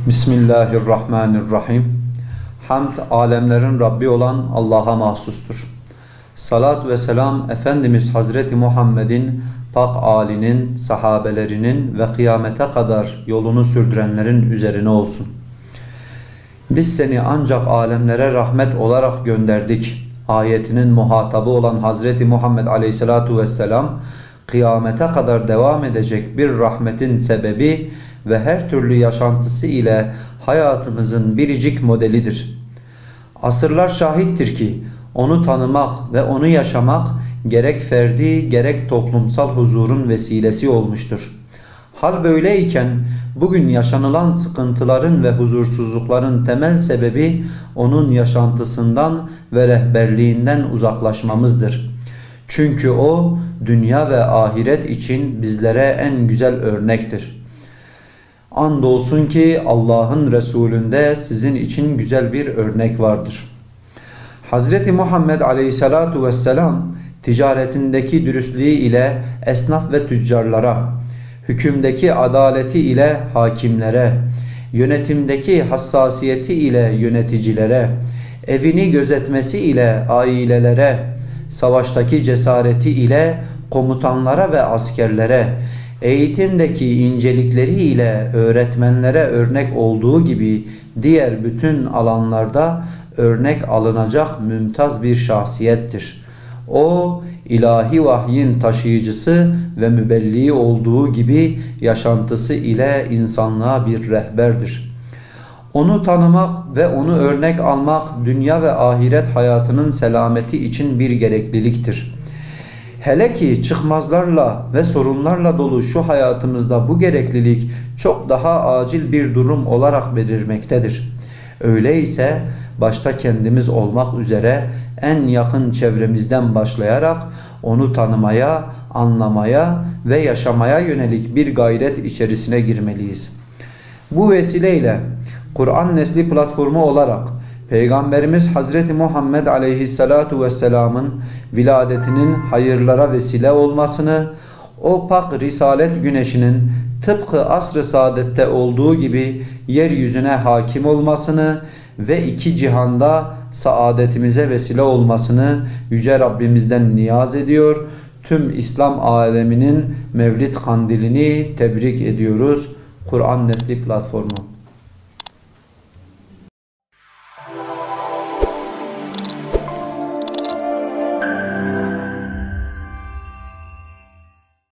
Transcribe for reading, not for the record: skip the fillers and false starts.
Bismillahirrahmanirrahim. Hamd, alemlerin Rabbi olan Allah'a mahsustur. Salat ve selam Efendimiz Hazreti Muhammed'in, pak âlinin, sahabelerinin ve kıyamete kadar yolunu sürdürenlerin üzerine olsun. Biz seni ancak alemlere rahmet olarak gönderdik. Ayetinin muhatabı olan Hazreti Muhammed Aleyhisselatu Vesselam, kıyamete kadar devam edecek bir rahmetin sebebi ve her türlü yaşantısı ile hayatımızın biricik modelidir. Asırlar şahittir ki onu tanımak ve onu yaşamak gerek ferdi gerek toplumsal huzurun vesilesi olmuştur. Hal böyleyken bugün yaşanılan sıkıntıların ve huzursuzlukların temel sebebi onun yaşantısından ve rehberliğinden uzaklaşmamızdır. Çünkü o dünya ve ahiret için bizlere en güzel örnektir. Andolsun ki Allah'ın Resulünde sizin için güzel bir örnek vardır. Hazreti Muhammed Aleyhisselatu Vesselam ticaretindeki dürüstlüğü ile esnaf ve tüccarlara, hükümdeki adaleti ile hakimlere, yönetimdeki hassasiyeti ile yöneticilere, evini gözetmesi ile ailelere, savaştaki cesareti ile komutanlara ve askerlere, eğitimdeki incelikleri ile öğretmenlere örnek olduğu gibi diğer bütün alanlarda örnek alınacak mümtaz bir şahsiyettir. O, ilahi vahyin taşıyıcısı ve mübelliği olduğu gibi yaşantısı ile insanlığa bir rehberdir. Onu tanımak ve onu örnek almak dünya ve ahiret hayatının selameti için bir gerekliliktir. Hele ki çıkmazlarla ve sorunlarla dolu şu hayatımızda bu gereklilik çok daha acil bir durum olarak belirmektedir. Öyleyse başta kendimiz olmak üzere en yakın çevremizden başlayarak onu tanımaya, anlamaya ve yaşamaya yönelik bir gayret içerisine girmeliyiz. Bu vesileyle Kur'an Nesli platformu olarak Peygamberimiz Hazreti Muhammed Aleyhisselatu Vesselam'ın viladetinin hayırlara vesile olmasını, o pak risalet güneşinin tıpkı asr-ı saadette olduğu gibi yeryüzüne hakim olmasını ve iki cihanda saadetimize vesile olmasını Yüce Rabbimizden niyaz ediyor. Tüm İslam aleminin Mevlid kandilini tebrik ediyoruz. Kur'an Nesli platformu.